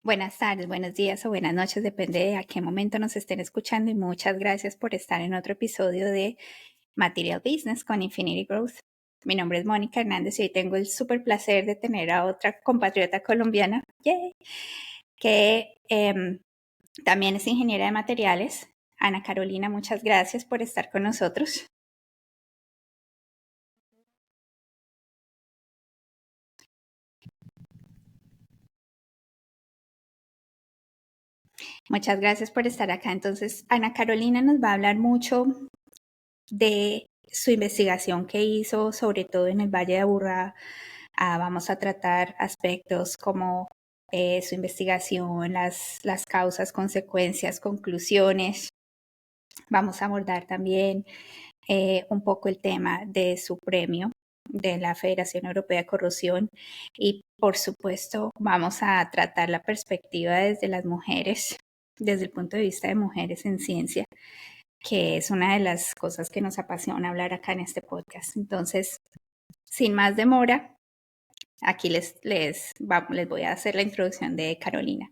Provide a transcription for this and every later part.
Buenas tardes, buenos días o buenas noches, depende de a qué momento nos estén escuchando y muchas gracias por estar en otro episodio de Material Business con Infinity Growth. Mi nombre es Mónica Hernández y hoy tengo el súper placer de tener a otra compatriota colombiana, ¡yay!, que también es ingeniera de materiales. Ana Carolina, muchas gracias por estar con nosotros. Muchas gracias por estar acá. Entonces, Ana Carolina nos va a hablar mucho de su investigación que hizo, sobre todo en el Valle de Aburrá. Vamos a tratar aspectos como su investigación, las causas, consecuencias, conclusiones. Vamos a abordar también un poco el tema de su premio de la Federación Europea de Corrosión y, por supuesto, vamos a tratar la perspectiva desde las mujeres, desde el punto de vista de mujeres en ciencia, que es una de las cosas que nos apasiona hablar acá en este podcast. Entonces, sin más demora, aquí les voy a hacer la introducción de Carolina.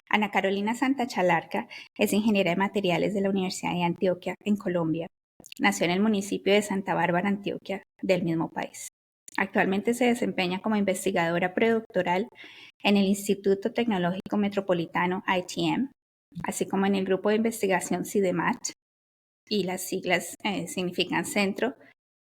Ana Carolina Santachalarca es ingeniera de materiales de la Universidad de Antioquia, en Colombia. Nació en el municipio de Santa Bárbara, Antioquia, del mismo país. Actualmente se desempeña como investigadora predoctoral en el Instituto Tecnológico Metropolitano ITM, así como en el grupo de investigación CIDEMAT, y las siglas significan Centro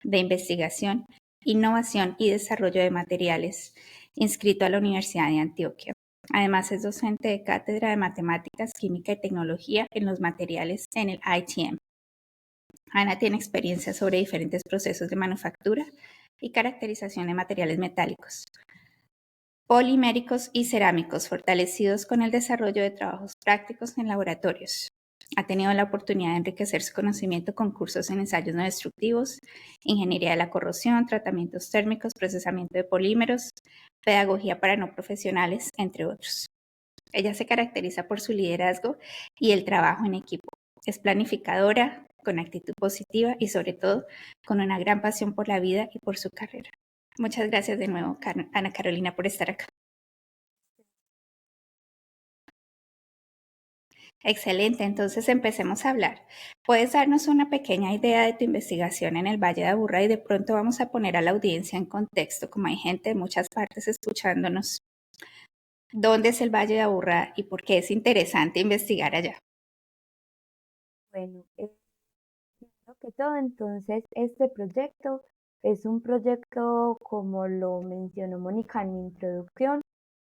de Investigación, Innovación y Desarrollo de Materiales, inscrito a la Universidad de Antioquia. Además, es docente de cátedra de Matemáticas, Química y Tecnología en los materiales en el ITM. Ana tiene experiencia sobre diferentes procesos de manufactura y caracterización de materiales metálicos, poliméricos y cerámicos, fortalecidos con el desarrollo de trabajos prácticos en laboratorios. Ha tenido la oportunidad de enriquecer su conocimiento con cursos en ensayos no destructivos, ingeniería de la corrosión, tratamientos térmicos, procesamiento de polímeros, pedagogía para no profesionales, entre otros. Ella se caracteriza por su liderazgo y el trabajo en equipo. Es planificadora, con actitud positiva y, sobre todo, con una gran pasión por la vida y por su carrera. Muchas gracias de nuevo, Ana Carolina, por estar acá. Excelente, entonces empecemos a hablar. ¿Puedes darnos una pequeña idea de tu investigación en el Valle de Aburrá? Y de pronto vamos a poner a la audiencia en contexto, como hay gente de muchas partes escuchándonos. ¿Dónde es el Valle de Aburrá y por qué es interesante investigar allá? Bueno, primero que todo, entonces, este proyecto es un proyecto, como lo mencionó Mónica en mi introducción,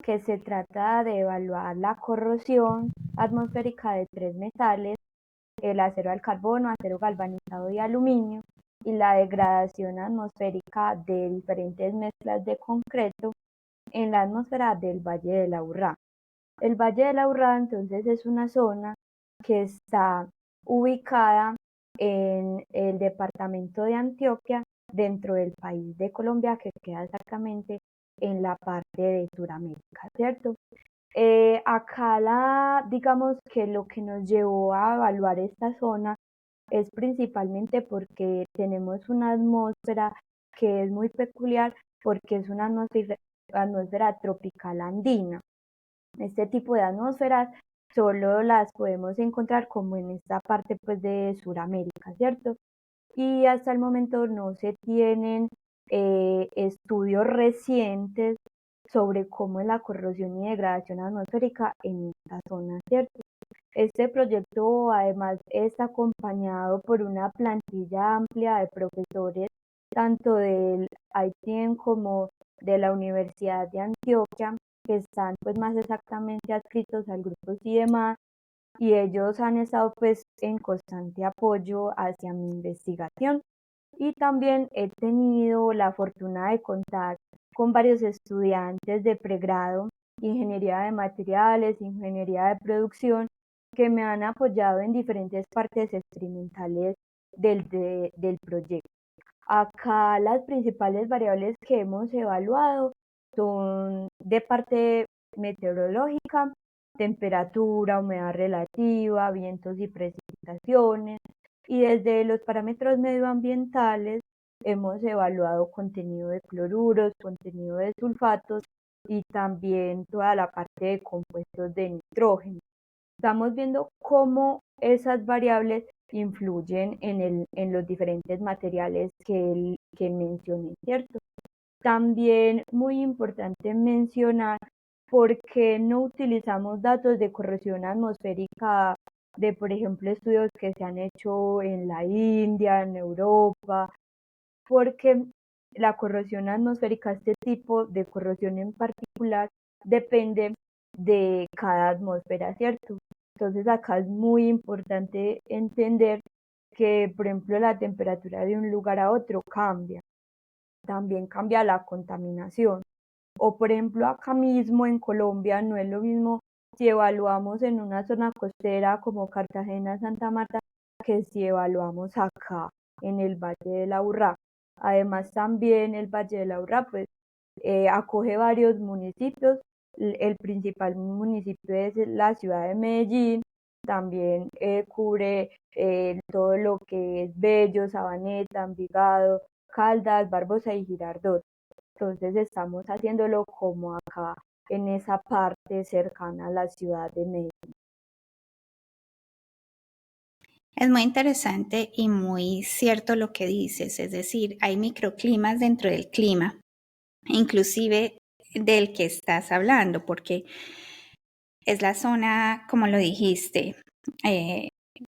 que se trata de evaluar la corrosión atmosférica de tres metales: el acero al carbono, acero galvanizado y aluminio, y la degradación atmosférica de diferentes mezclas de concreto en la atmósfera del Valle del Aburrá. El Valle del Aburrá, entonces, es una zona que está ubicada en el departamento de Antioquia, dentro del país de Colombia, que queda exactamente en la parte de Sudamérica, ¿cierto? Acá digamos que lo que nos llevó a evaluar esta zona es principalmente porque tenemos una atmósfera que es muy peculiar, porque es una atmósfera tropical andina. Este tipo de atmósferas solo las podemos encontrar como en esta parte pues de Sudamérica, ¿cierto? Y hasta el momento no se tienen estudios recientes sobre cómo es la corrosión y degradación atmosférica en esta zona, ¿cierto? Este proyecto además está acompañado por una plantilla amplia de profesores, tanto del ITM como de la Universidad de Antioquia, que están pues más exactamente adscritos al grupo CIDEMAT, y ellos han estado pues en constante apoyo hacia mi investigación. Y también he tenido la fortuna de contar con varios estudiantes de pregrado, ingeniería de materiales, ingeniería de producción, que me han apoyado en diferentes partes experimentales del proyecto. Acá las principales variables que hemos evaluado son de parte meteorológica: temperatura, humedad relativa, vientos y precipitaciones. Y desde los parámetros medioambientales hemos evaluado contenido de cloruros, contenido de sulfatos y también toda la parte de compuestos de nitrógeno. Estamos viendo cómo esas variables influyen en los diferentes materiales que mencioné, ¿cierto? También muy importante mencionar por qué no utilizamos datos de corrosión atmosférica de, por ejemplo, estudios que se han hecho en la India, en Europa, porque la corrosión atmosférica, este tipo de corrosión en particular, depende de cada atmósfera, ¿cierto? Entonces acá es muy importante entender que, por ejemplo, la temperatura de un lugar a otro cambia, también cambia la contaminación. O por ejemplo, acá mismo en Colombia no es lo mismo si evaluamos en una zona costera como Cartagena, Santa Marta, que si evaluamos acá en el Valle de la Urrá. Además, también el Valle de la Urrá pues, acoge varios municipios. El principal municipio es la ciudad de Medellín. También cubre todo lo que es Bello, Sabaneta, Envigado, Caldas, Barbosa y Girardot. Entonces estamos haciéndolo como acá en esa parte cercana a la ciudad de Medellín. Es muy interesante y muy cierto lo que dices, es decir, hay microclimas dentro del clima, inclusive del que estás hablando, porque es la zona, como lo dijiste,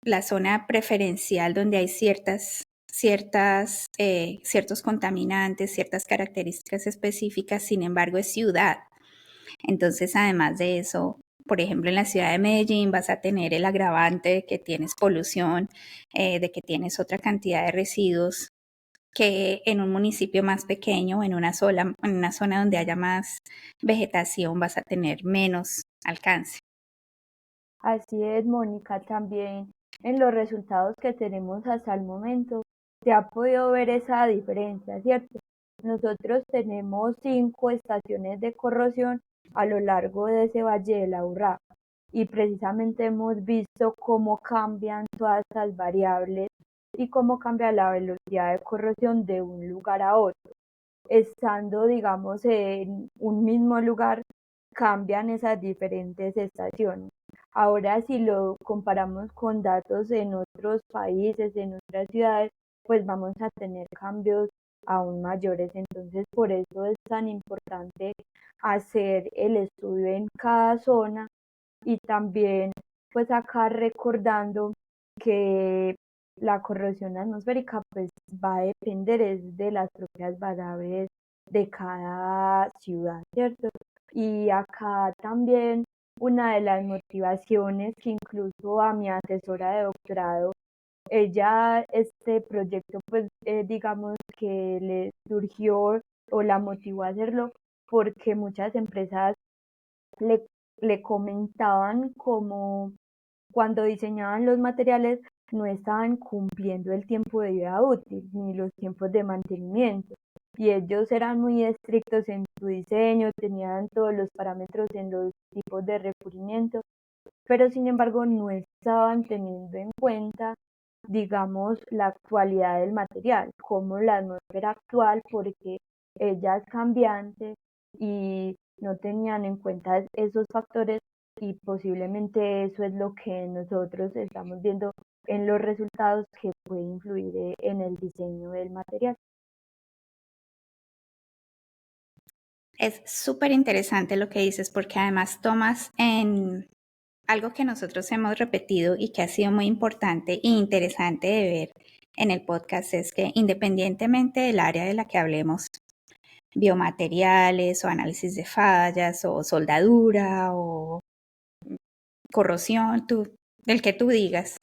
la zona preferencial donde hay ciertos contaminantes, ciertas características específicas, sin embargo es ciudad. Entonces, además de eso, por ejemplo, en la ciudad de Medellín vas a tener el agravante de que tienes polución, de que tienes otra cantidad de residuos que en un municipio más pequeño, en una zona donde haya más vegetación, vas a tener menos alcance. Así es, Mónica, también en los resultados que tenemos hasta el momento se ha podido ver esa diferencia, ¿cierto? Nosotros tenemos 5 estaciones de corrosión a lo largo de ese Valle de la Urrá y precisamente hemos visto cómo cambian todas estas variables y cómo cambia la velocidad de corrosión de un lugar a otro. Estando, digamos, en un mismo lugar, cambian esas diferentes estaciones. Ahora, si lo comparamos con datos en otros países, en otras ciudades, pues vamos a tener cambios aún mayores. Entonces, por eso es tan importante hacer el estudio en cada zona y también, pues acá recordando que la corrosión atmosférica pues va a depender es de las propias variables de cada ciudad, ¿cierto? Y acá también una de las motivaciones que incluso a mi asesora de doctorado, ella, este proyecto, pues digamos que le surgió o la motivó a hacerlo porque muchas empresas le, le comentaban como cuando diseñaban los materiales no estaban cumpliendo el tiempo de vida útil ni los tiempos de mantenimiento. Y ellos eran muy estrictos en su diseño, tenían todos los parámetros en los tipos de recubrimiento, pero sin embargo no estaban teniendo en cuenta, digamos, la actualidad del material, como la atmósfera actual, porque ella es cambiante y no tenían en cuenta esos factores y posiblemente eso es lo que nosotros estamos viendo en los resultados que puede influir en el diseño del material. Es súper interesante lo que dices porque además tomas en algo que nosotros hemos repetido y que ha sido muy importante e interesante de ver en el podcast es que independientemente del área de la que hablemos, biomateriales o análisis de fallas o soldadura o corrosión, el que tú digas,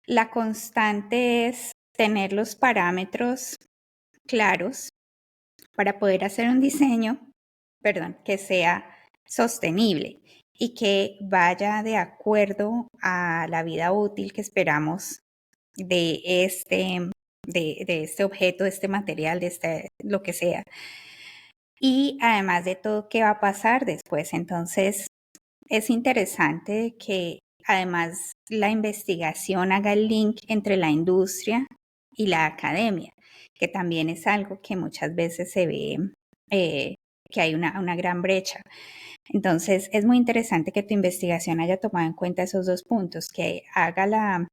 la constante es tener los parámetros claros para poder hacer un diseño, que sea sostenible y que vaya de acuerdo a la vida útil que esperamos de este objeto, de este material, lo que sea. Y además de todo, ¿qué va a pasar después? Entonces, es interesante que además la investigación haga el link entre la industria y la academia, que también es algo que muchas veces se ve hay una gran brecha. Entonces, es muy interesante que tu investigación haya tomado en cuenta esos dos puntos, que haga la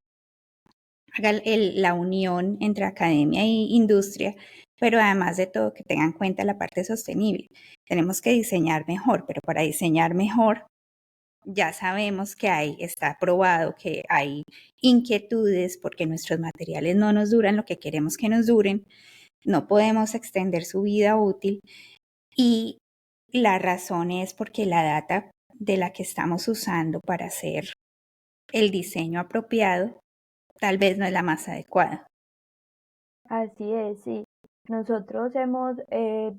unión entre academia e industria, pero además de todo que tenga en cuenta la parte sostenible. Tenemos que diseñar mejor, pero para diseñar mejor ya sabemos que está probado que hay inquietudes porque nuestros materiales no nos duran lo que queremos que nos duren, no podemos extender su vida útil y la razón es porque la data de la que estamos usando para hacer el diseño apropiado tal vez no es la más adecuada. Así es, sí. Nosotros hemos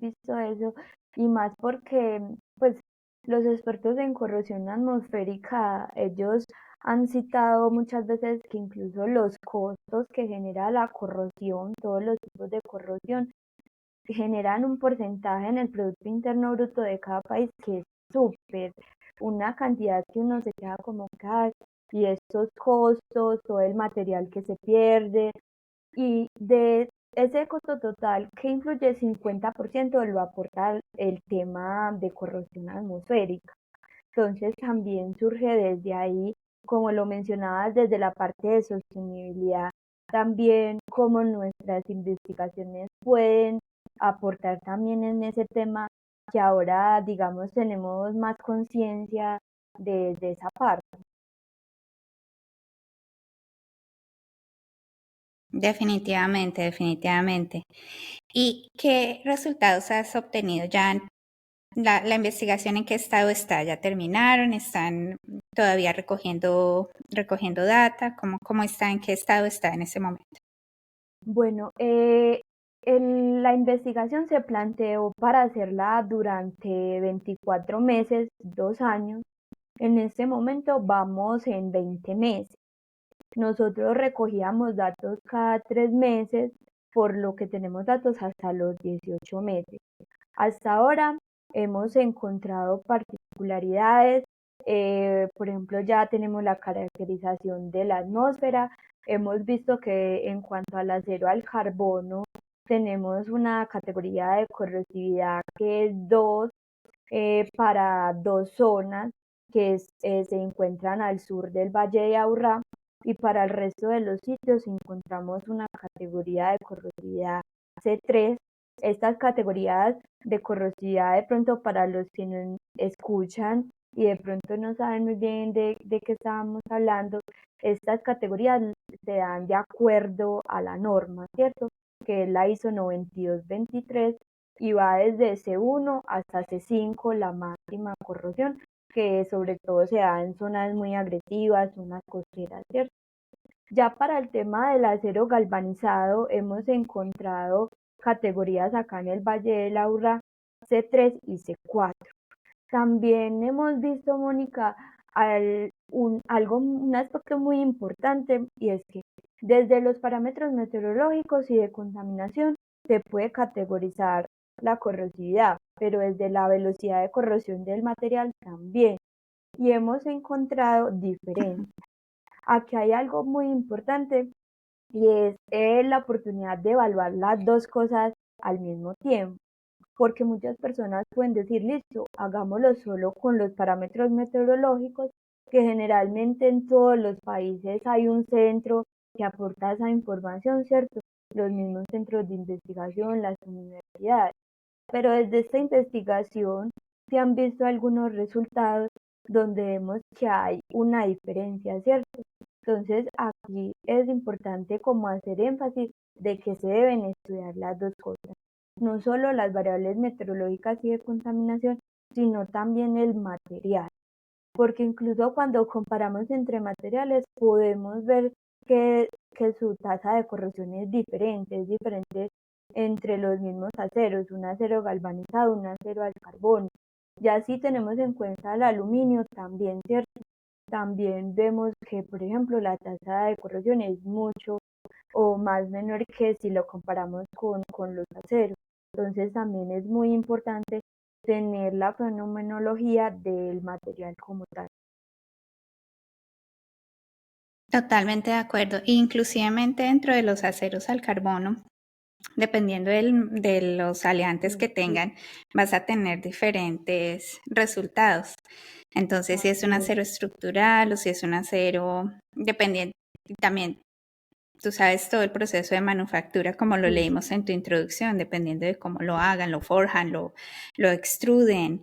visto eso y más porque pues los expertos en corrosión atmosférica, ellos han citado muchas veces que incluso los costos que genera la corrosión, todos los tipos de corrosión, generan un porcentaje en el Producto Interno Bruto de cada país que es súper, una cantidad que uno se queda como que, y estos costos, todo el material que se pierde, y de ese costo total que incluye el 50% lo aporta el tema de corrosión atmosférica. Entonces también surge desde ahí, como lo mencionabas, desde la parte de sostenibilidad, también cómo nuestras investigaciones pueden aportar también en ese tema que ahora, digamos, tenemos más conciencia de esa parte. Definitivamente, definitivamente. ¿Y qué resultados has obtenido? ¿Ya la investigación en qué estado está? ¿Ya terminaron? ¿Están todavía recogiendo data? ¿Cómo está? ¿En qué estado está en ese momento? Bueno, la investigación se planteó para hacerla durante 24 meses, 2 años. En este momento vamos en 20 meses. Nosotros recogíamos datos cada 3 meses, por lo que tenemos datos hasta los 18 meses. Hasta ahora hemos encontrado particularidades, por ejemplo, ya tenemos la caracterización de la atmósfera, hemos visto que en cuanto al acero al carbono, tenemos una categoría de corrosividad que es 2 para 2 zonas que se encuentran al sur del Valle de Aburrá, y para el resto de los sitios encontramos una categoría de corrosividad C3. Estas categorías de corrosividad, de pronto para los que nos escuchan y de pronto no saben muy bien de qué estábamos hablando, estas categorías se dan de acuerdo a la norma, ¿cierto? Que es la ISO 9223 y va desde C1 hasta C5, la máxima corrosión, que sobre todo se da en zonas muy agresivas, zonas costeras, ¿cierto? Ya para el tema del acero galvanizado, hemos encontrado categorías acá en el Valle del Aburrá, C3 y C4. También hemos visto, Mónica, un aspecto muy importante, y es que desde los parámetros meteorológicos y de contaminación se puede categorizar la corrosividad, pero desde la velocidad de corrosión del material también. Y hemos encontrado diferencias. Aquí hay algo muy importante y es la oportunidad de evaluar las dos cosas al mismo tiempo, porque muchas personas pueden decir, listo, hagámoslo solo con los parámetros meteorológicos, que generalmente en todos los países hay un centro que aporta esa información, ¿cierto? Los mismos centros de investigación, las universidades. Pero desde esta investigación se han visto algunos resultados donde vemos que hay una diferencia, ¿cierto? Entonces aquí es importante como hacer énfasis de que se deben estudiar las dos cosas, no solo las variables meteorológicas y de contaminación, sino también el material, porque incluso cuando comparamos entre materiales podemos ver que su tasa de corrosión es diferente entre los mismos aceros, un acero galvanizado, un acero al carbono. Ya si tenemos en cuenta el aluminio también, ¿cierto? También vemos que, por ejemplo, la tasa de corrosión es mucho o más menor que si lo comparamos con los aceros. Entonces también es muy importante tener la fenomenología del material como tal. Totalmente de acuerdo. Inclusivemente dentro de los aceros al carbono, dependiendo de los aliantes que tengan, vas a tener diferentes resultados. Entonces, si es un acero estructural o si es un acero dependiente, también tú sabes todo el proceso de manufactura, como lo leímos en tu introducción, dependiendo de cómo lo hagan, lo forjan, lo extruden,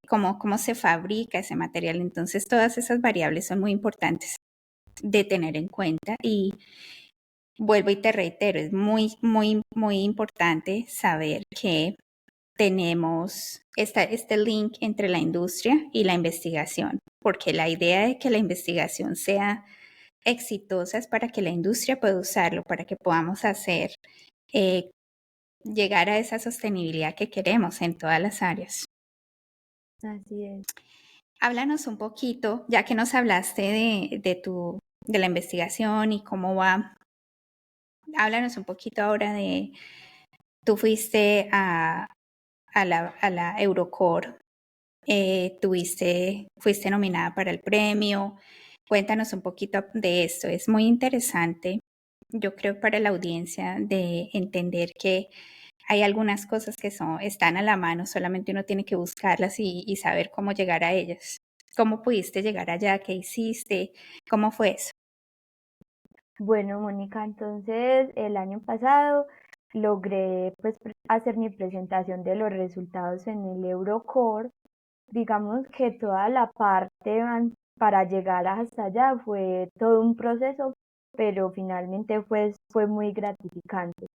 cómo se fabrica ese material. Entonces, todas esas variables son muy importantes de tener en cuenta y vuelvo y te reitero, es muy, muy, muy importante saber que tenemos este link entre la industria y la investigación, porque la idea de que la investigación sea exitosa es para que la industria pueda usarlo, para que podamos hacer, llegar a esa sostenibilidad que queremos en todas las áreas. Así es. Háblanos un poquito, ya que nos hablaste de la investigación y cómo va, háblanos un poquito ahora de, tú fuiste a la Eurocore, fuiste nominada para el premio. Cuéntanos un poquito de esto, es muy interesante, yo creo, para la audiencia de entender que hay algunas cosas que están a la mano, solamente uno tiene que buscarlas y saber cómo llegar a ellas. ¿Cómo pudiste llegar allá? ¿Qué hiciste? ¿Cómo fue eso? Bueno, Mónica, entonces el año pasado logré pues hacer mi presentación de los resultados en el Eurocore. Digamos que toda la parte para llegar hasta allá fue todo un proceso, pero finalmente fue muy gratificante.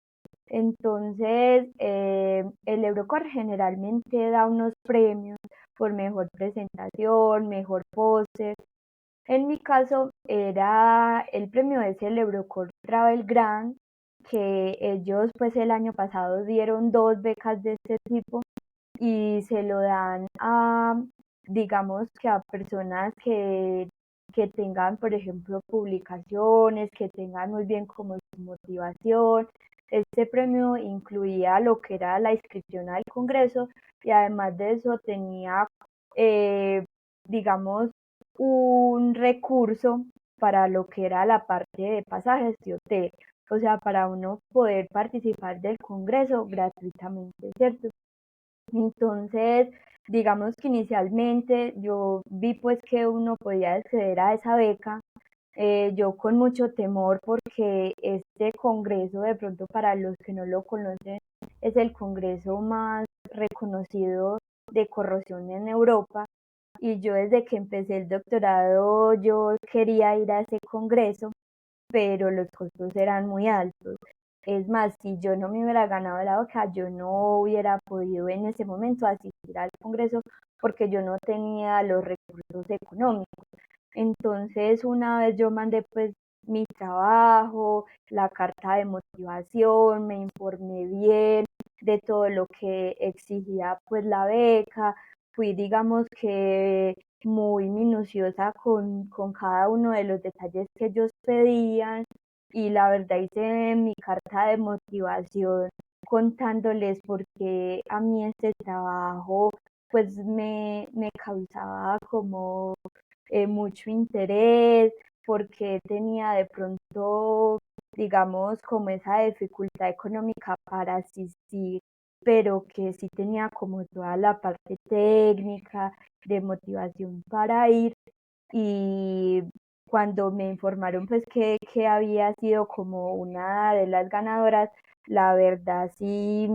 Entonces, el Eurocore generalmente da unos premios por mejor presentación, mejor póster. En mi caso, el premio es el Eurocore Travel Grant, que ellos pues el año pasado dieron 2 becas de este tipo y se lo dan a, digamos que a personas que tengan, por ejemplo, publicaciones, que tengan muy bien como su motivación. Este premio incluía lo que era la inscripción al Congreso y además de eso tenía, eh, digamos, un recurso para lo que era la parte de pasajes de hotel, o sea, para uno poder participar del Congreso gratuitamente, ¿cierto? Entonces, digamos que inicialmente yo vi pues que uno podía acceder a esa beca, yo con mucho temor porque este congreso, de pronto para los que no lo conocen, es el congreso más reconocido de corrosión en Europa y yo desde que empecé el doctorado yo quería ir a ese congreso, pero los costos eran muy altos. Es más, si yo no me hubiera ganado la beca, yo no hubiera podido en ese momento asistir al Congreso porque yo no tenía los recursos económicos. Entonces, una vez yo mandé pues mi trabajo, la carta de motivación, me informé bien de todo lo que exigía pues la beca, fui digamos que muy minuciosa con cada uno de los detalles que ellos pedían y la verdad hice mi carta de motivación contándoles porque a mí este trabajo pues me causaba como mucho interés, porque tenía de pronto, digamos, como esa dificultad económica para asistir, pero que sí tenía como toda la parte técnica de motivación para ir y cuando me informaron pues que había sido como una de las ganadoras, la verdad sí,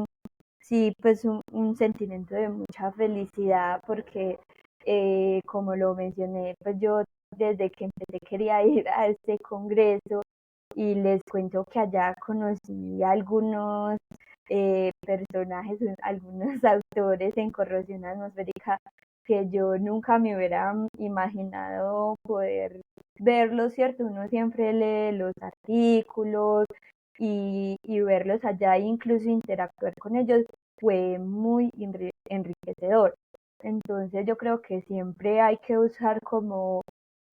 sí, pues un sentimiento de mucha felicidad porque como lo mencioné, pues yo desde que empecé quería ir a este congreso y les cuento que allá conocí a algunos personajes, algunos autores en corrosión atmosférica que yo nunca me hubiera imaginado poder verlos, ¿cierto? Uno siempre lee los artículos y verlos allá e incluso interactuar con ellos fue muy enriquecedor. Entonces yo creo que siempre hay que buscar como,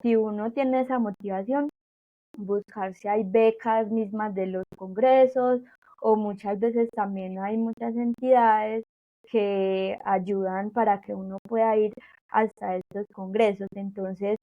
si uno tiene esa motivación, buscar si hay becas mismas de los congresos o muchas veces también hay muchas entidades que ayudan para que uno pueda ir hasta estos congresos. Entonces,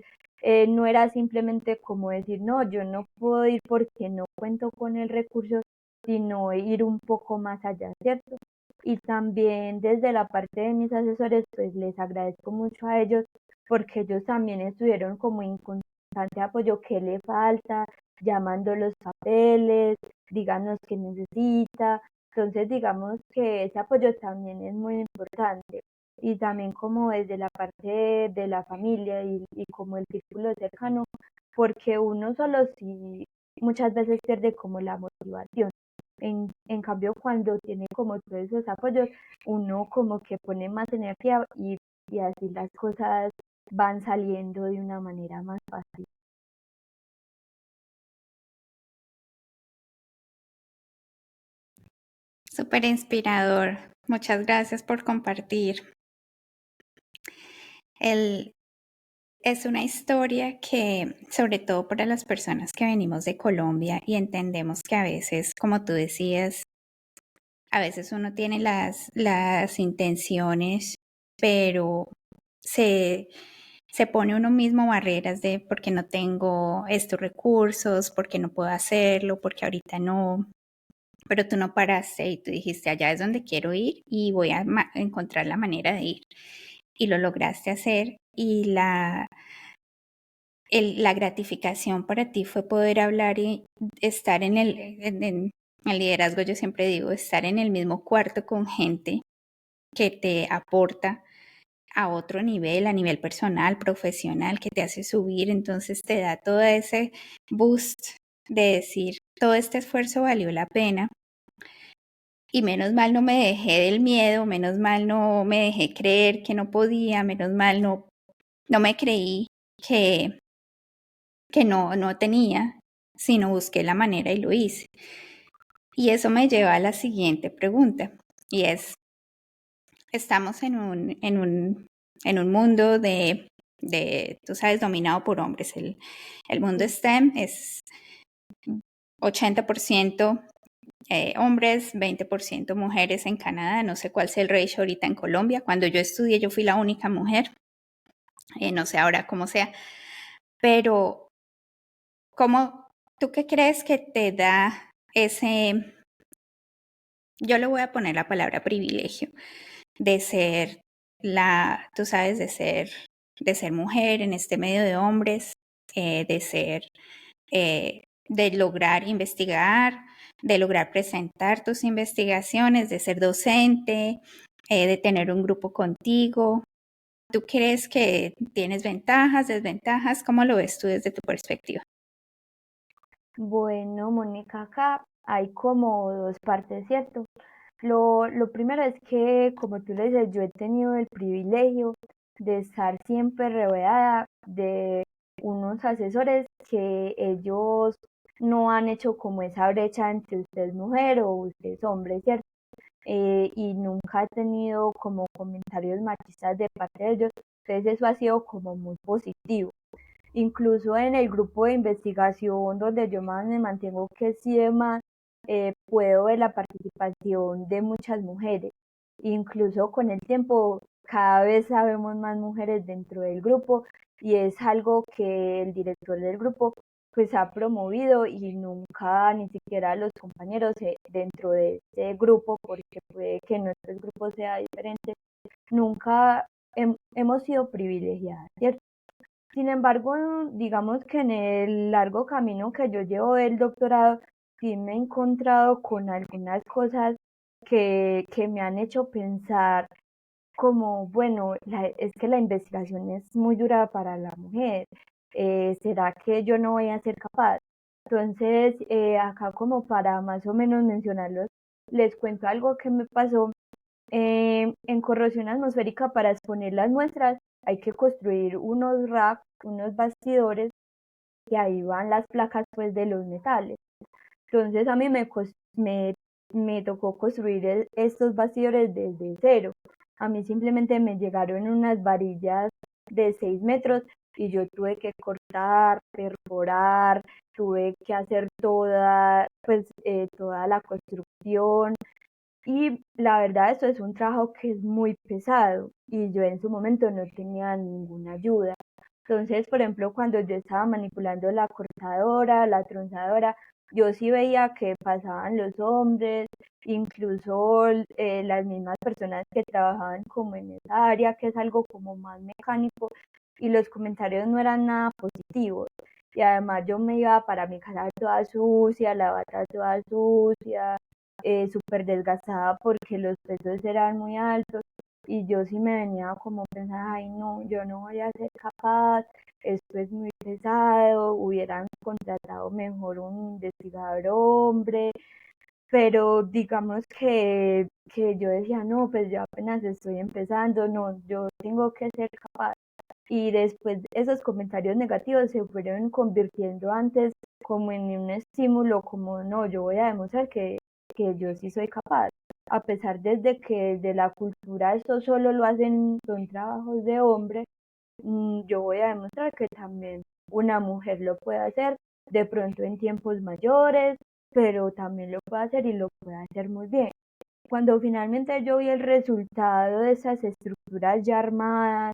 no era simplemente como decir, no, yo no puedo ir porque no cuento con el recurso, sino ir un poco más allá, ¿cierto? Y también desde la parte de mis asesores, pues les agradezco mucho a ellos porque ellos también estuvieron como en constante apoyo, qué le falta, llamando los papeles, díganos qué necesita. Entonces, digamos que ese apoyo también es muy importante. Y también como desde la parte de la familia y como el círculo cercano, porque uno solo sí muchas veces pierde como la motivación. En cambio, cuando tiene como todos esos apoyos, uno como que pone más energía y así las cosas van saliendo de una manera más fácil. Súper inspirador. Muchas gracias por compartir. Es una historia que, sobre todo para las personas que venimos de Colombia y entendemos que a veces, como tú decías, a veces uno tiene las intenciones, pero se, se pone uno mismo barreras de porque no tengo estos recursos, porque no puedo hacerlo, porque ahorita no. Pero tú no paraste y tú dijiste, allá es donde quiero ir y voy a encontrar la manera de ir. Y lo lograste hacer y la gratificación para ti fue poder hablar y estar en el liderazgo. Yo siempre digo, estar en el mismo cuarto con gente que te aporta a otro nivel, a nivel personal, profesional, que te hace subir, entonces te da todo ese boost de decir, todo este esfuerzo valió la pena. Y menos mal no me dejé del miedo, menos mal no me dejé creer que no podía, menos mal no me creí que, que no tenía, sino busqué la manera y lo hice. Y eso me lleva a la siguiente pregunta, y es, estamos en un mundo tú sabes, dominado por hombres. El mundo STEM es 80% hombres, 20% mujeres en Canadá. No sé cuál es el ratio ahorita en Colombia. Cuando yo estudié, yo fui la única mujer. No sé ahora cómo sea. Pero, ¿tú qué crees que te da ese, yo le voy a poner la palabra privilegio, de ser tú sabes, de ser mujer en este medio de hombres, de ser, de lograr investigar, de lograr presentar tus investigaciones, de ser docente, de tener un grupo contigo? ¿Tú crees que tienes ventajas, desventajas? ¿Cómo lo ves tú desde tu perspectiva? Bueno, Mónica, acá hay como dos partes, ¿cierto? Lo primero es que, como tú le dices, yo he tenido el privilegio de estar siempre rodeada de unos asesores que ellos no han hecho como esa brecha entre usted es mujer o usted es hombre, ¿cierto? Y nunca he tenido como comentarios machistas de parte de ellos, entonces eso ha sido como muy positivo. Incluso en el grupo de investigación donde yo más me mantengo, que es CIEMA, puedo ver la participación de muchas mujeres. Incluso con el tiempo, cada vez sabemos más mujeres dentro del grupo y es algo que el director del grupo pues ha promovido y nunca ni siquiera los compañeros dentro de ese grupo, porque puede que nuestro grupo sea diferente, nunca hemos sido privilegiadas, ¿cierto? Sin embargo, digamos que en el largo camino que yo llevo del doctorado, sí me he encontrado con algunas cosas que me han hecho pensar como, bueno, es que la investigación es muy dura para la mujer. ¿Será que yo no voy a ser capaz? Entonces, acá como para más o menos mencionarlos, les cuento algo que me pasó en corrosión atmosférica. Para exponer las muestras hay que construir unos racks, unos bastidores, y ahí van las placas pues de los metales. Entonces a mí me tocó construir estos bastidores desde cero. A mí simplemente me llegaron unas varillas de 6 metros y yo tuve que cortar, perforar, tuve que hacer toda la construcción, y la verdad, esto es un trabajo que es muy pesado y yo en su momento no tenía ninguna ayuda. Entonces, por ejemplo, cuando yo estaba manipulando la cortadora, la tronzadora, yo sí veía que pasaban los hombres, incluso las mismas personas que trabajaban como en esa área, que es algo como más mecánico, y los comentarios no eran nada positivos. Y además yo me iba para mi casa toda sucia, la bata toda sucia, súper desgastada porque los pesos eran muy altos y yo sí me venía como pensando, ay no, yo no voy a ser capaz, esto es muy pesado, hubieran contratado mejor un investigador hombre, pero digamos que yo decía, no, pues yo apenas estoy empezando, no, yo tengo que ser capaz. Y después esos comentarios negativos se fueron convirtiendo antes como en un estímulo, como no, yo voy a demostrar que yo sí soy capaz. A pesar desde que de la cultura esto solo lo hacen, son trabajos de hombre, yo voy a demostrar que también una mujer lo puede hacer, de pronto en tiempos mayores, pero también lo puede hacer y lo puede hacer muy bien. Cuando finalmente yo vi el resultado de esas estructuras ya armadas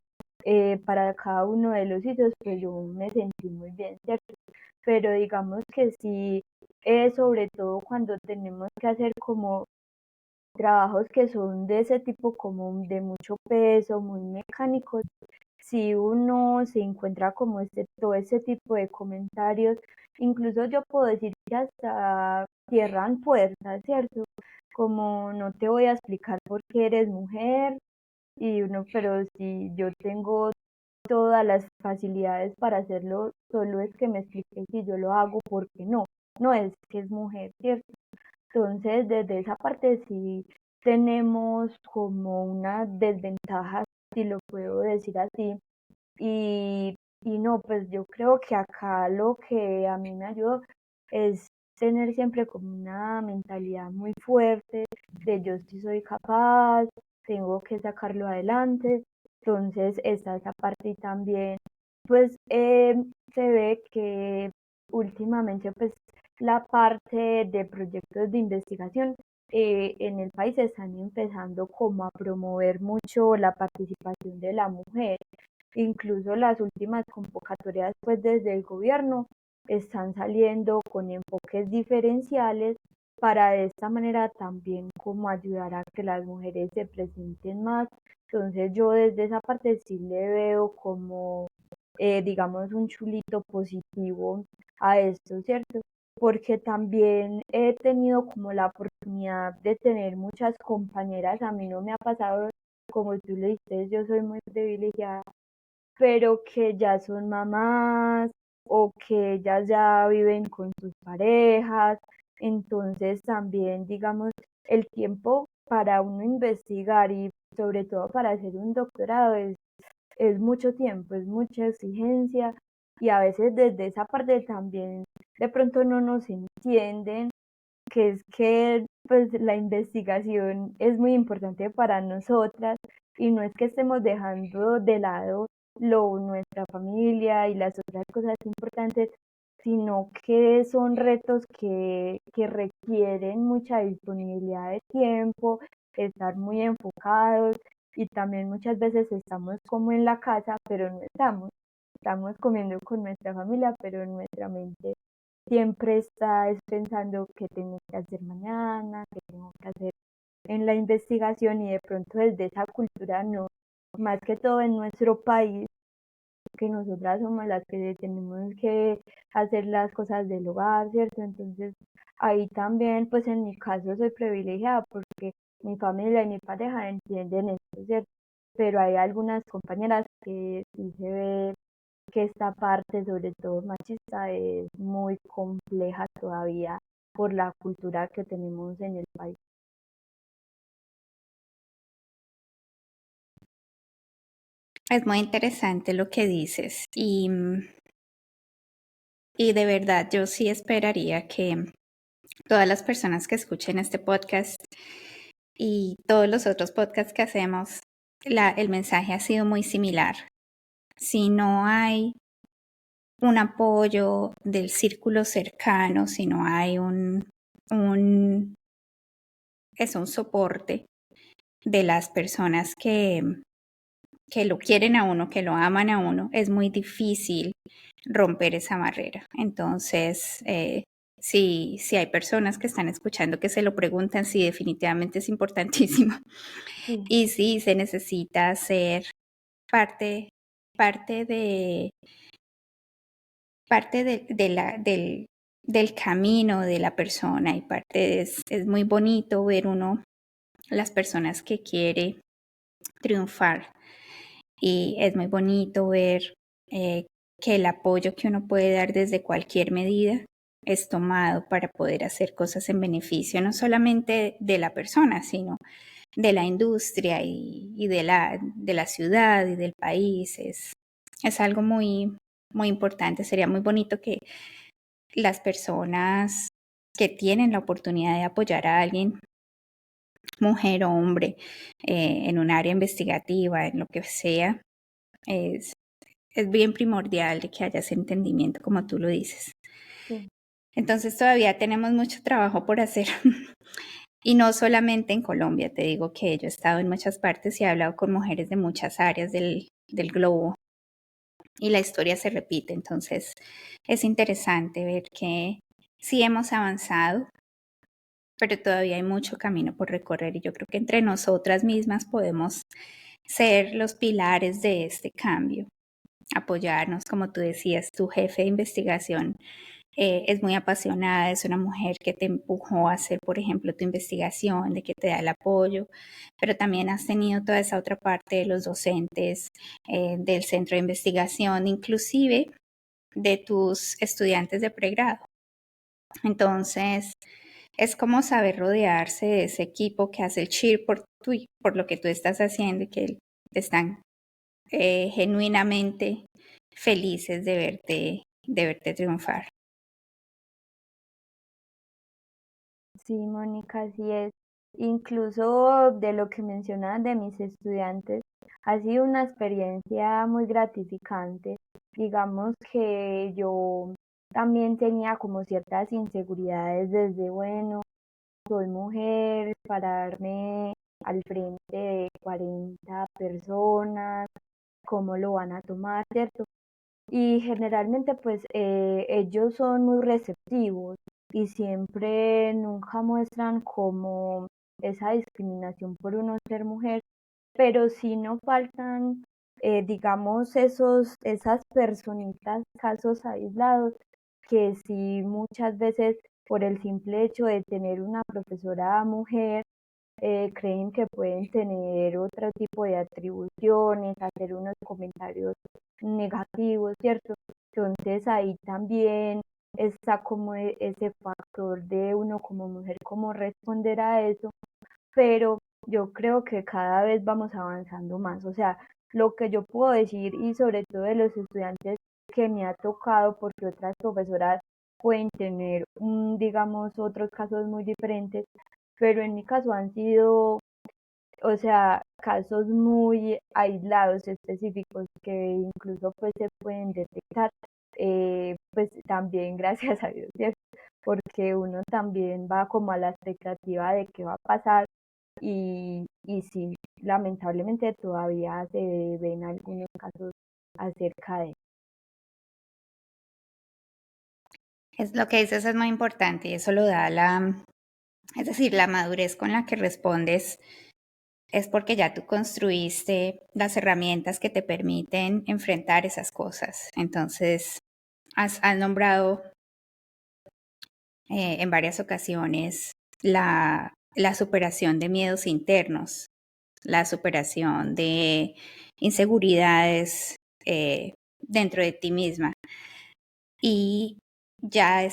para cada uno de los sitios, pues yo me sentí muy bien, ¿cierto? Pero digamos que sí, sobre todo cuando tenemos que hacer como trabajos que son de ese tipo como de mucho peso, muy mecánicos, si uno se encuentra como todo ese tipo de comentarios, incluso yo puedo decir que hasta cierran puertas, ¿cierto? Como no te voy a explicar por qué eres mujer, y uno, pero si yo tengo todas las facilidades para hacerlo, solo es que me explique si yo lo hago, porque no, no es que es mujer, ¿cierto? Entonces, desde esa parte sí tenemos como una desventaja, si lo puedo decir así, y no, pues yo creo que acá lo que a mí me ayudó es tener siempre como una mentalidad muy fuerte de yo sí soy capaz, tengo que sacarlo adelante. Entonces está esa parte y también, pues se ve que últimamente pues la parte de proyectos de investigación en el país están empezando como a promover mucho la participación de la mujer. Incluso las últimas convocatorias pues desde el gobierno están saliendo con enfoques diferenciales para de esta manera también como ayudar a que las mujeres se presenten más. Entonces yo desde esa parte sí le veo como digamos un chulito positivo a esto, ¿cierto? Porque también he tenido como la oportunidad de tener muchas compañeras, a mí no me ha pasado como tú le dices, yo soy muy privilegiada, pero que ya son mamás o que ellas ya viven con sus parejas. Entonces también, digamos, el tiempo para uno investigar y sobre todo para hacer un doctorado es mucho tiempo, es mucha exigencia y a veces desde esa parte también de pronto no nos entienden, que es que pues la investigación es muy importante para nosotras y no es que estemos dejando de lado nuestra familia y las otras cosas importantes, sino que son retos que requieren mucha disponibilidad de tiempo, estar muy enfocados y también muchas veces estamos como en la casa, pero no estamos comiendo con nuestra familia, pero nuestra mente siempre está pensando qué tengo que hacer mañana, qué tengo que hacer en la investigación y de pronto desde esa cultura no, más que todo en nuestro país, que nosotras somos las que tenemos que hacer las cosas del hogar, ¿cierto? Entonces ahí también, pues en mi caso soy privilegiada porque mi familia y mi pareja entienden esto, ¿cierto? Pero hay algunas compañeras que sí se ve que esta parte, sobre todo machista, es muy compleja todavía por la cultura que tenemos en el país. Es muy interesante lo que dices y de verdad yo sí esperaría que todas las personas que escuchen este podcast y todos los otros podcasts que hacemos, el mensaje ha sido muy similar. Si no hay un apoyo del círculo cercano, si no hay un soporte de las personas que lo quieren a uno, que lo aman a uno, es muy difícil romper esa barrera. Entonces, si hay personas que están escuchando que se lo preguntan, sí, definitivamente es importantísimo. Sí, Y sí, se necesita ser parte, parte de, del camino de la persona y es muy bonito ver uno, las personas que quiere triunfar y es muy bonito ver eh, que el apoyo que uno puede dar desde cualquier medida es tomado para poder hacer cosas en beneficio no solamente de la persona, sino de la industria y de la ciudad y del país. Es algo muy, muy importante. Sería muy bonito que las personas que tienen la oportunidad de apoyar a alguien, mujer o hombre, en un área investigativa, en lo que sea, es, es bien primordial de que haya ese entendimiento, como tú lo dices. sí. Entonces todavía tenemos mucho trabajo por hacer. Y no solamente en Colombia, te digo que yo he estado en muchas partes y he hablado con mujeres de muchas áreas del globo y la historia se repite. Entonces es interesante ver que sí hemos avanzado, pero todavía hay mucho camino por recorrer y yo creo que entre nosotras mismas podemos ser los pilares de este cambio, apoyarnos, como tú decías, tu jefe de investigación es muy apasionada, es una mujer que te empujó a hacer, por ejemplo, tu investigación, de que te da el apoyo, pero también has tenido toda esa otra parte de los docentes, del centro de investigación, inclusive de tus estudiantes de pregrado. Entonces, es como saber rodearse de ese equipo que hace el cheer por lo que tú estás haciendo y que están genuinamente felices de verte triunfar. Sí, Mónica, así es. Incluso de lo que mencionas de mis estudiantes, ha sido una experiencia muy gratificante. Digamos que yo también tenía como ciertas inseguridades desde, bueno, soy mujer, pararme al frente de 40 personas, cómo lo van a tomar, ¿cierto? Y generalmente pues ellos son muy receptivos y siempre nunca muestran como esa discriminación por uno ser mujer, pero sí no faltan, digamos, esas personitas, casos aislados, que sí muchas veces por el simple hecho de tener una profesora mujer, creen que pueden tener otro tipo de atribuciones, hacer unos comentarios negativos, ¿cierto? Entonces ahí también está como ese factor de uno como mujer, cómo responder a eso, pero yo creo que cada vez vamos avanzando más. O sea, lo que yo puedo decir y sobre todo de los estudiantes que me ha tocado, porque otras profesoras pueden tener, digamos, otros casos muy diferentes, pero en mi caso han sido, o sea, casos muy aislados, específicos, que incluso pues se pueden detectar, pues también gracias a Dios, ¿cierto? Porque uno también va como a la expectativa de qué va a pasar y sí, lamentablemente todavía se ven algunos casos acerca de... Es lo que dices es muy importante y eso lo da es decir, la madurez con la que respondes es porque ya tú construiste las herramientas que te permiten enfrentar esas cosas. Entonces, has nombrado en varias ocasiones la superación de miedos internos, la superación de inseguridades dentro de ti misma. Y ya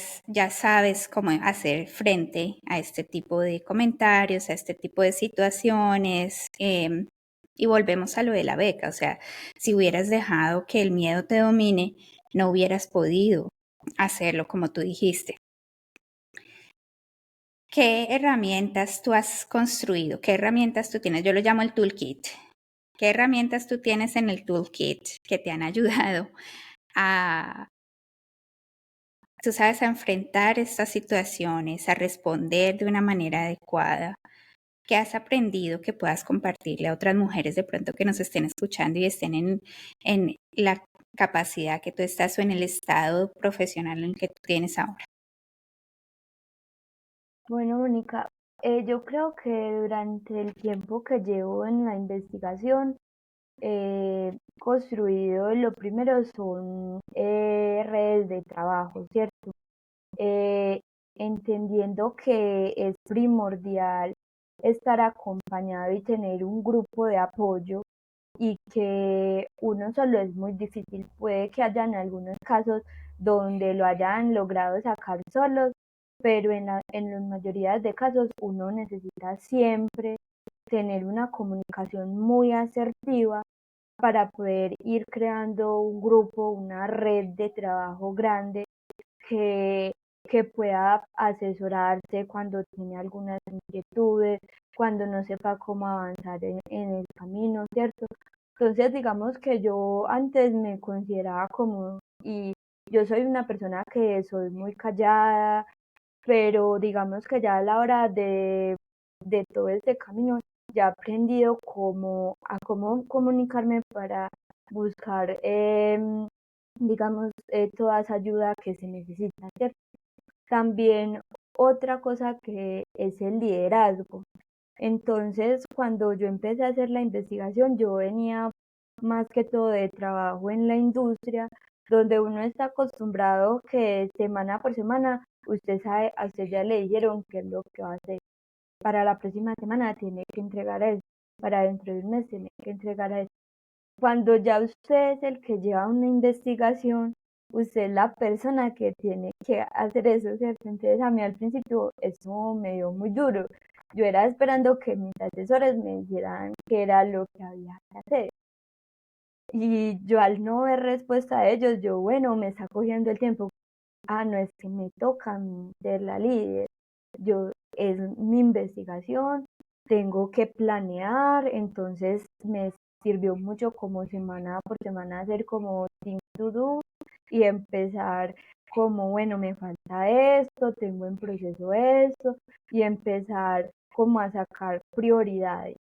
sabes cómo hacer frente a este tipo de comentarios, a este tipo de situaciones. Y volvemos a lo de la beca, o sea, si hubieras dejado que el miedo te domine, no hubieras podido hacerlo como tú dijiste. ¿Qué herramientas tú has construido? ¿Qué herramientas tú tienes? Yo lo llamo el toolkit. ¿Qué herramientas tú tienes en el toolkit que te han ayudado a, tú sabes, a enfrentar estas situaciones, a responder de una manera adecuada? ¿Qué has aprendido que puedas compartirle a otras mujeres de pronto que nos estén escuchando y estén en la capacidad que tú estás o en el estado profesional en el que tú tienes ahora? Bueno, Mónica, yo creo que durante el tiempo que llevo en la investigación, construido, lo primero son redes de trabajo, ¿cierto? Eh, Entendiendo que es primordial estar acompañado y tener un grupo de apoyo y que uno solo es muy difícil. Puede que hayan algunos casos donde lo hayan logrado sacar solos, pero en la mayoría de casos uno necesita siempre tener una comunicación muy asertiva para poder ir creando un grupo, una red de trabajo grande que, que pueda asesorarse cuando tiene algunas inquietudes, cuando no sepa cómo avanzar en el camino, ¿cierto? Entonces, digamos que yo antes me consideraba como, y yo soy una persona que soy muy callada, pero digamos que ya a la hora de todo este camino ya he aprendido a cómo comunicarme para buscar, digamos, toda esa ayuda que se necesita, ¿cierto? También otra cosa que es el liderazgo. Entonces, cuando yo empecé a hacer la investigación, yo venía más que todo de trabajo en la industria, donde uno está acostumbrado que semana por semana, usted sabe, a usted ya le dijeron qué es lo que va a hacer. Para la próxima semana tiene que entregar eso, para dentro de un mes tiene que entregar eso. Cuando ya usted es el que lleva una investigación, usted es la persona que tiene que hacer eso, ¿cierto? Entonces a mí al principio eso me dio muy duro. Yo era esperando que mis asesores me dijeran qué era lo que había que hacer. Y yo al no ver respuesta a ellos, yo, bueno, me está cogiendo el tiempo. Ah, no, es que me toca a mí ser la líder. Yo, es mi investigación, tengo que planear, entonces me sirvió mucho como semana por semana hacer como team to do y empezar como, bueno, me falta esto, tengo en proceso esto y empezar como a sacar prioridades.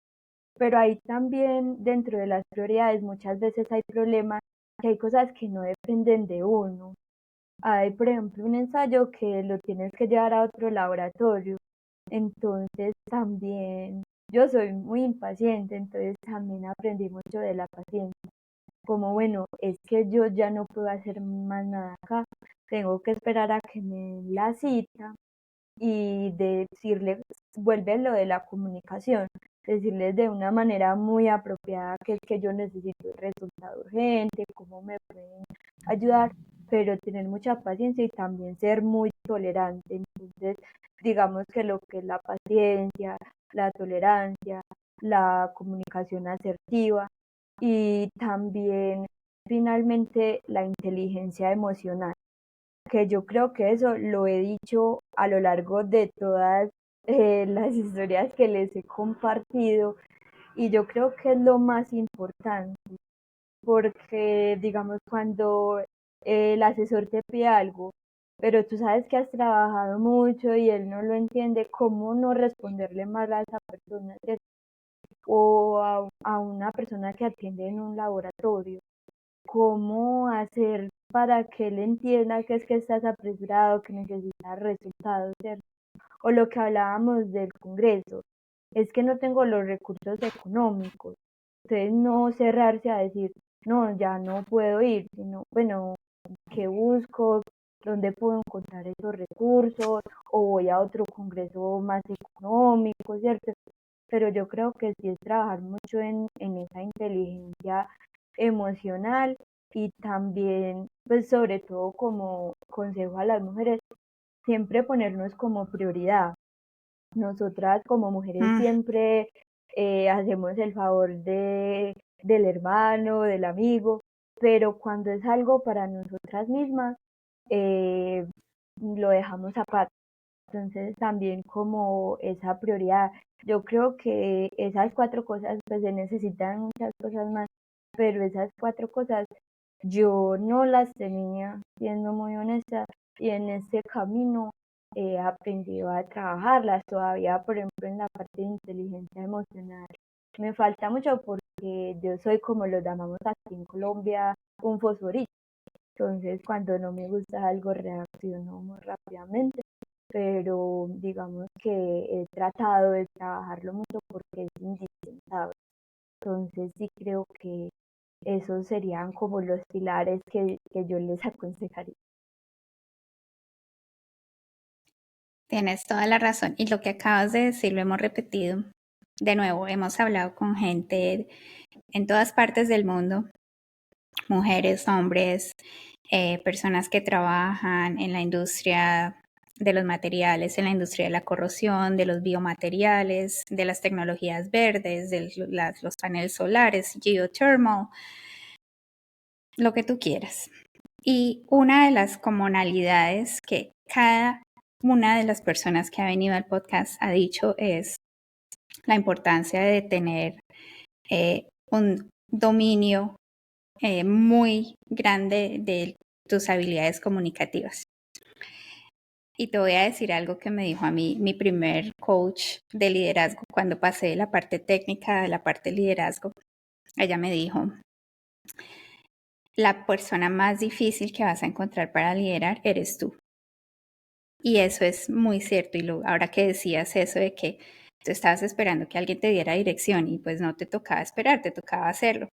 Pero ahí también dentro de las prioridades muchas veces hay problemas, que hay cosas que no dependen de uno. Hay, por ejemplo, un ensayo que lo tienes que llevar a otro laboratorio. Entonces también yo soy muy impaciente, entonces también aprendí mucho de la paciencia. Como bueno, es que yo ya no puedo hacer más nada acá, tengo que esperar a que me den la cita y decirle, vuelve lo de la comunicación, decirles de una manera muy apropiada que es que yo necesito el resultado urgente, cómo me pueden ayudar, pero tener mucha paciencia y también ser muy tolerante. Entonces, digamos que lo que es la paciencia, la tolerancia, la comunicación asertiva y también finalmente la inteligencia emocional, que yo creo que eso lo he dicho a lo largo de todas las historias que les he compartido y yo creo que es lo más importante porque digamos cuando el asesor te pide algo, pero tú sabes que has trabajado mucho y él no lo entiende, ¿cómo no responderle mal a esa persona? ¿Cierto? O a una persona que atiende en un laboratorio, cómo hacer para que él entienda que es que estás apresurado, que necesitas resultados, ¿cierto? O lo que hablábamos del Congreso, es que no tengo los recursos económicos. Entonces no cerrarse a decir, no, ya no puedo ir, sino, bueno, ¿qué busco? ¿Dónde puedo encontrar esos recursos? O voy a otro congreso más económico, ¿cierto? Pero yo creo que sí es trabajar mucho en esa inteligencia emocional y también, pues sobre todo como consejo a las mujeres, siempre ponernos como prioridad. Nosotras como mujeres Mm, siempre hacemos el favor del hermano, del amigo, pero cuando es algo para nosotras mismas, eh, lo dejamos aparte. Entonces también como esa prioridad, yo creo que esas cuatro cosas, pues se necesitan muchas cosas más, pero esas cuatro cosas yo no las tenía, siendo muy honesta, y en este camino he aprendido a trabajarlas todavía, por ejemplo, en la parte de inteligencia emocional. Me falta mucho porque yo soy como lo llamamos aquí en Colombia, un fosforito. Entonces, cuando no me gusta algo, reacciono muy rápidamente, pero digamos que he tratado de trabajarlo mucho porque es indispensable. Entonces sí creo que esos serían como los pilares que yo les aconsejaría. Tienes toda la razón. Y lo que acabas de decir lo hemos repetido. De nuevo, hemos hablado con gente en todas partes del mundo, mujeres, hombres, personas que trabajan en la industria de los materiales, en la industria de la corrosión, de los biomateriales, de las tecnologías verdes, de los paneles solares, geothermal, lo que tú quieras. Y una de las comunalidades que cada una de las personas que ha venido al podcast ha dicho es la importancia de tener un dominio muy grande de tus habilidades comunicativas. Y te voy a decir algo que me dijo a mí mi primer coach de liderazgo cuando pasé de la parte técnica a la parte de liderazgo. Ella me dijo, la persona más difícil que vas a encontrar para liderar eres tú. Y eso es muy cierto. Y ahora que decías eso de que tú estabas esperando que alguien te diera dirección y pues no te tocaba esperar, te tocaba hacerlo.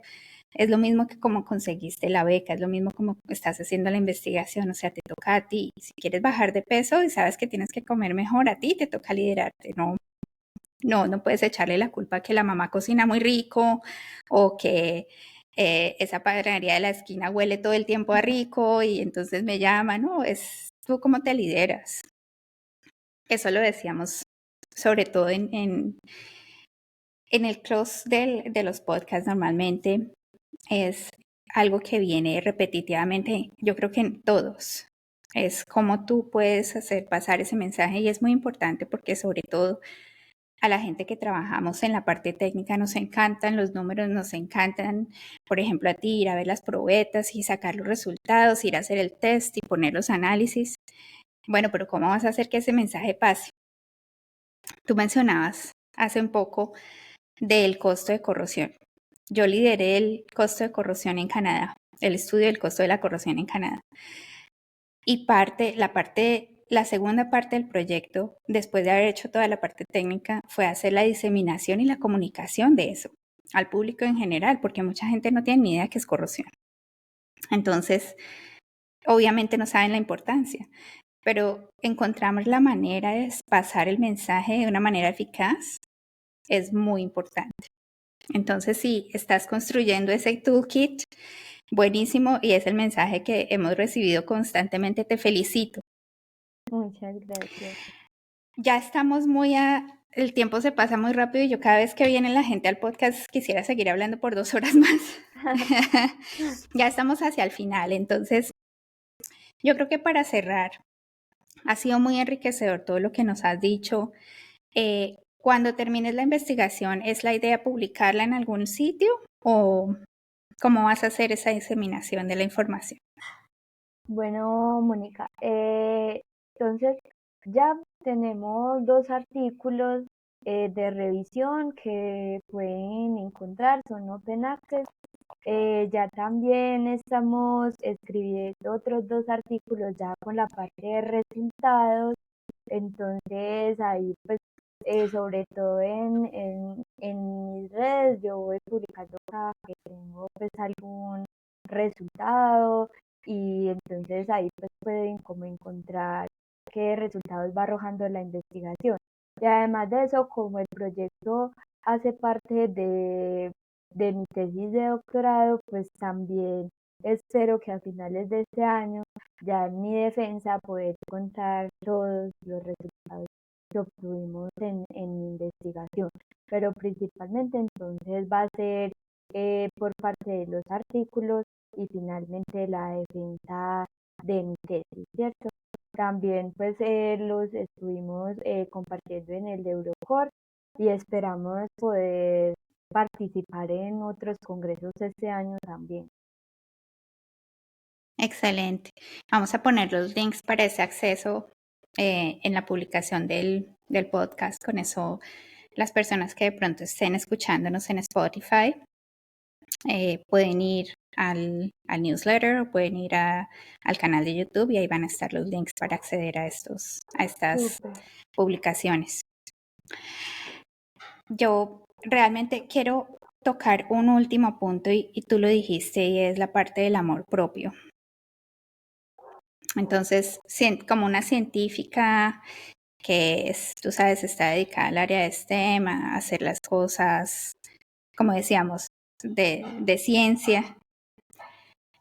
Es lo mismo que como conseguiste la beca, es lo mismo como estás haciendo la investigación, o sea, te toca a ti. Si quieres bajar de peso y sabes que tienes que comer mejor, a ti te toca liderarte. No puedes echarle la culpa a que la mamá cocina muy rico o que esa panadería de la esquina huele todo el tiempo a rico y entonces me llama. No, es tú cómo te lideras. Eso lo decíamos sobre todo en el close de los podcasts normalmente. Es algo que viene repetitivamente, yo creo que en todos. Es cómo tú puedes hacer pasar ese mensaje y es muy importante porque sobre todo a la gente que trabajamos en la parte técnica nos encantan los números, nos encantan, por ejemplo, a ti ir a ver las probetas y sacar los resultados, ir a hacer el test y poner los análisis. Bueno, pero ¿cómo vas a hacer que ese mensaje pase? Tú mencionabas hace un poco del costo de corrosión. Yo lideré el costo de corrosión en Canadá, el estudio del costo de la corrosión en Canadá. Y la segunda parte del proyecto, después de haber hecho toda la parte técnica, fue hacer la diseminación y la comunicación de eso al público en general, porque mucha gente no tiene ni idea qué es corrosión. Entonces, obviamente no saben la importancia, pero encontramos la manera de pasar el mensaje de una manera eficaz, es muy importante. Entonces, si estás construyendo ese toolkit, buenísimo, y es el mensaje que hemos recibido constantemente, te felicito. Muchas gracias. Ya estamos el tiempo se pasa muy rápido y yo cada vez que viene la gente al podcast quisiera seguir hablando por 2 horas más. Ya estamos hacia el final, entonces yo creo que para cerrar, ha sido muy enriquecedor todo lo que nos has dicho. Cuando termines la investigación, ¿es la idea publicarla en algún sitio o cómo vas a hacer esa diseminación de la información? Bueno, Mónica, entonces ya tenemos 2 artículos de revisión que pueden encontrar, son Open Access. Ya también estamos escribiendo otros 2 artículos ya con la parte de resultados. Entonces ahí pues sobre todo en mis redes yo voy publicando cada que tengo pues algún resultado y entonces ahí pues pueden como encontrar qué resultados va arrojando la investigación. Y además de eso, como el proyecto hace parte de mi tesis de doctorado, pues también espero que a finales de este año ya en mi defensa poder contar todos los resultados que obtuvimos en mi investigación. Pero principalmente entonces va a ser por parte de los artículos y finalmente la defensa de mi tesis, ¿cierto? También pues los estuvimos compartiendo en el de Eurocore y esperamos poder participar en otros congresos este año también. Excelente. Vamos a poner los links para ese acceso en la publicación del podcast. Con eso, las personas que de pronto estén escuchándonos en Spotify pueden ir al newsletter o pueden ir al canal de YouTube y ahí van a estar los links para acceder a estas Súper. publicaciones. Yo realmente quiero tocar un último punto y tú lo dijiste y es la parte del amor propio. Entonces, como una científica que es, tú sabes, está dedicada al área de STEM, a hacer las cosas, como decíamos, de ciencia,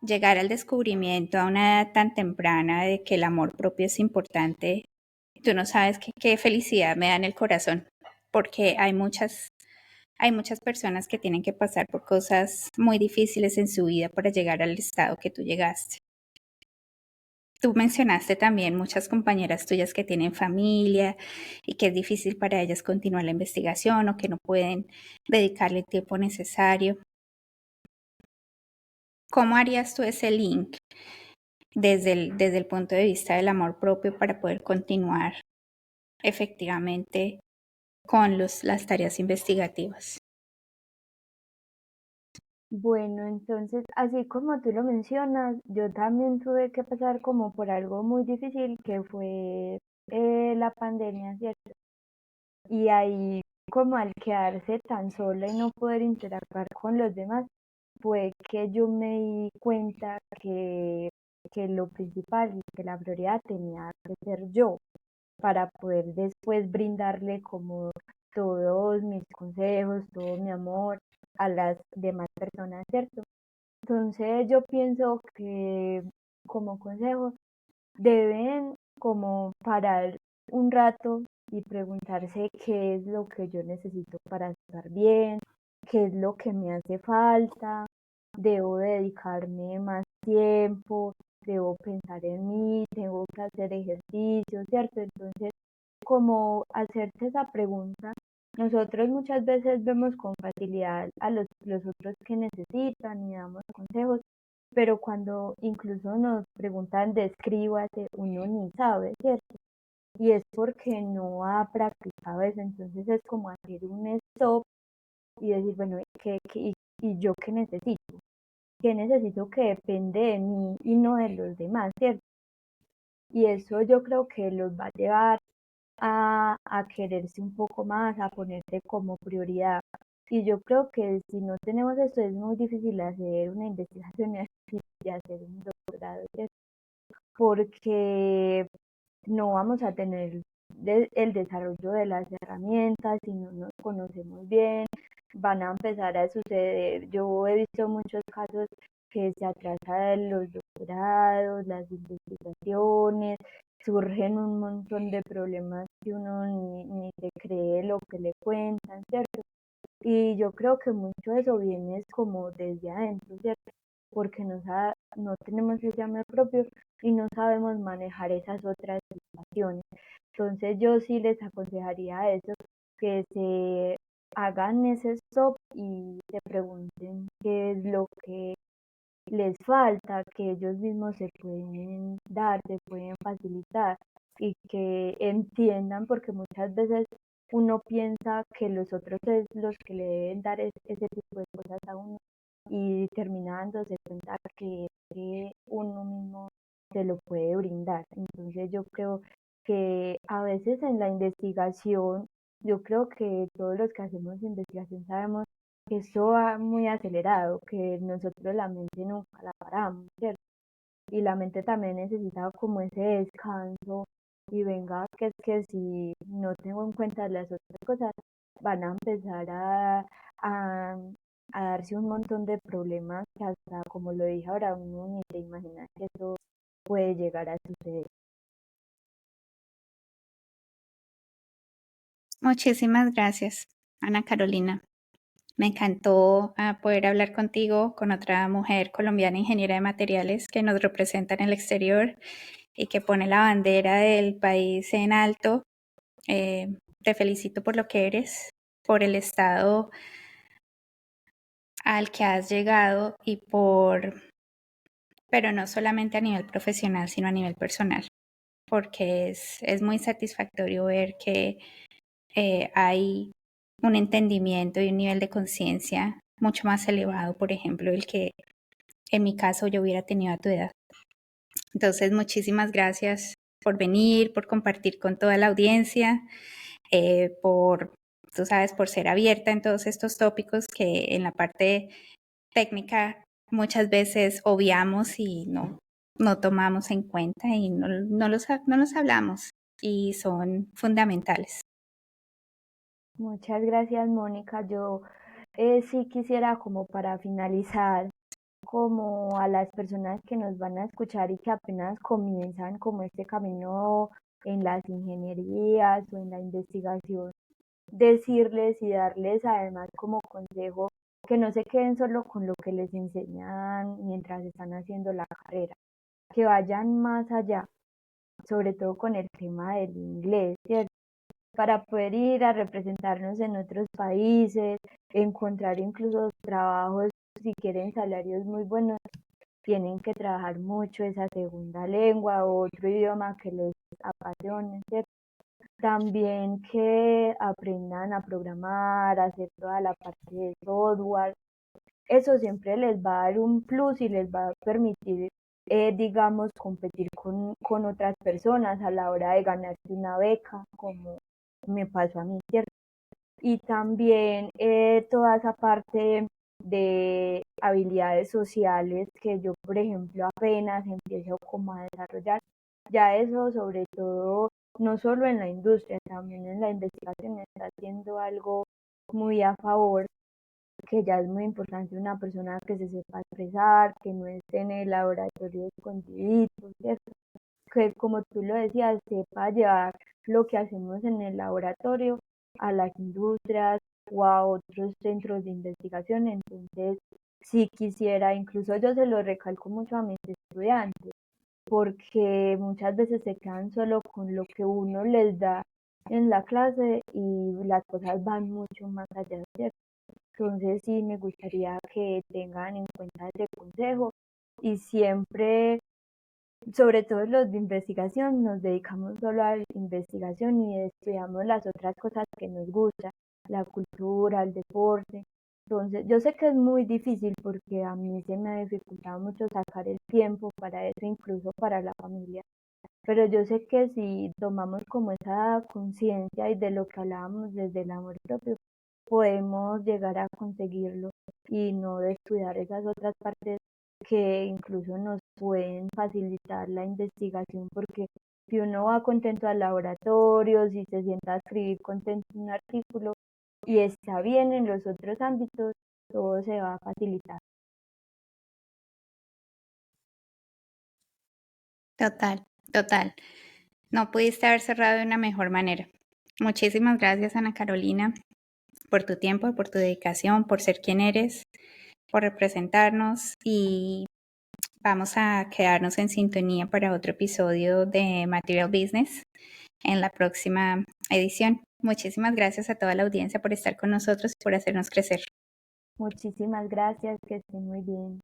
llegar al descubrimiento a una edad tan temprana de que el amor propio es importante, tú no sabes qué felicidad me da en el corazón, porque hay muchas personas que tienen que pasar por cosas muy difíciles en su vida para llegar al estado que tú llegaste. Tú mencionaste también muchas compañeras tuyas que tienen familia y que es difícil para ellas continuar la investigación o que no pueden dedicarle el tiempo necesario. ¿Cómo harías tú ese link desde el punto de vista del amor propio para poder continuar efectivamente con las tareas investigativas? Bueno, entonces, así como tú lo mencionas, yo también tuve que pasar como por algo muy difícil que fue la pandemia, ¿cierto? Y ahí, como al quedarse tan sola y no poder interactuar con los demás, fue que yo me di cuenta que lo principal y que la prioridad tenía que ser yo para poder después brindarle como todos mis consejos, todo mi amor a las demás personas, ¿cierto? Entonces yo pienso que como consejo deben como parar un rato y preguntarse qué es lo que yo necesito para estar bien, qué es lo que me hace falta, debo dedicarme más tiempo, debo pensar en mí, tengo que hacer ejercicio, ¿cierto? Entonces, como hacerse esa pregunta, nosotros muchas veces vemos con facilidad a los otros que necesitan y damos consejos, pero cuando incluso nos preguntan descríbase, uno ni sabe, ¿cierto? Y es porque no ha practicado eso, entonces es como hacer un stop y decir, bueno, ¿y yo qué necesito? ¿Qué necesito que depende de mí y no de los demás, ¿cierto? Y eso yo creo que los va a llevar a quererse un poco más, a ponerse como prioridad. Y yo creo que si no tenemos eso es muy difícil hacer una investigación y hacer un doctorado, ¿cierto? Porque no vamos a tener el desarrollo de las herramientas si no nos conocemos bien, van a empezar a suceder. Yo he visto muchos casos que se atrasan los doctorados, las investigaciones, surgen un montón de problemas que uno ni se cree lo que le cuentan, ¿cierto? Y yo creo que mucho de eso viene como desde adentro, ¿cierto? Porque no tenemos ese amor propio y no sabemos manejar esas otras situaciones. Entonces yo sí les aconsejaría a eso, que se hagan ese stop y se pregunten qué es lo que les falta, que ellos mismos se pueden dar, se pueden facilitar y que entiendan, porque muchas veces uno piensa que los otros es los que le deben dar ese tipo de cosas a uno y termina dándose cuenta que uno mismo se lo puede brindar. Entonces yo creo que a veces en la investigación, yo creo que todos los que hacemos investigación sabemos que eso va muy acelerado, que nosotros la mente nunca la paramos, ¿cierto? Y la mente también necesita como ese descanso y venga, que es que si no tengo en cuenta las otras cosas, van a empezar a, a darse un montón de problemas que hasta, como lo dije ahora, uno ni se imagina que eso puede llegar a suceder. Muchísimas gracias, Ana Carolina. Me encantó poder hablar contigo, con otra mujer colombiana ingeniera de materiales que nos representa en el exterior y que pone la bandera del país en alto. Te felicito por lo que eres, por el estado al que has llegado pero no solamente a nivel profesional, sino a nivel personal, porque es muy satisfactorio ver que hay un entendimiento y un nivel de conciencia mucho más elevado, por ejemplo, el que en mi caso yo hubiera tenido a tu edad. Entonces, muchísimas gracias por venir, por compartir con toda la audiencia, por, tú sabes, por ser abierta en todos estos tópicos que en la parte técnica muchas veces obviamos y no tomamos en cuenta y no los hablamos y son fundamentales. Muchas gracias, Mónica. Yo sí quisiera como para finalizar, como a las personas que nos van a escuchar y que apenas comienzan como este camino en las ingenierías o en la investigación, decirles y darles además como consejo que no se queden solo con lo que les enseñan mientras están haciendo la carrera, que vayan más allá, sobre todo con el tema del inglés, ¿cierto? Para poder ir a representarnos en otros países, encontrar incluso trabajos, si quieren salarios muy buenos, tienen que trabajar mucho esa segunda lengua o otro idioma que les apasione, ¿cierto? También que aprendan a programar, a hacer toda la parte de software. Eso siempre les va a dar un plus y les va a permitir, digamos, competir con otras personas a la hora de ganarse una beca, como me pasó a mí, ¿cierto? Y también toda esa parte de habilidades sociales que yo, por ejemplo, apenas empiezo como a desarrollar. Ya eso, sobre todo, no solo en la industria, también en la investigación está haciendo algo muy a favor, que ya es muy importante una persona que se sepa expresar, que no esté en el laboratorio escondidito, ¿cierto? Que como tú lo decías, sepa llevar lo que hacemos en el laboratorio a las industrias o a otros centros de investigación. Entonces, si quisiera, incluso yo se lo recalco mucho a mis estudiantes, porque muchas veces se quedan solo con lo que uno les da en la clase y las cosas van mucho más allá, ¿cierto? Entonces sí me gustaría que tengan en cuenta ese consejo y siempre, sobre todo los de investigación, nos dedicamos solo a la investigación y estudiamos las otras cosas que nos gustan, la cultura, el deporte. Entonces, yo sé que es muy difícil porque a mí se me ha dificultado mucho sacar el tiempo para eso, incluso para la familia. Pero yo sé que si tomamos como esa conciencia y de lo que hablábamos desde el amor propio, podemos llegar a conseguirlo y no descuidar esas otras partes que incluso nos pueden facilitar la investigación, porque si uno va contento al laboratorio, si se sienta a escribir contento un artículo y está bien en los otros ámbitos, todo se va a facilitar. Total, total. No pudiste haber cerrado de una mejor manera. Muchísimas gracias, Ana Carolina, por tu tiempo, por tu dedicación, por ser quien eres, por representarnos y vamos a quedarnos en sintonía para otro episodio de Material Business en la próxima edición. Muchísimas gracias a toda la audiencia por estar con nosotros y por hacernos crecer. Muchísimas gracias, que estén muy bien.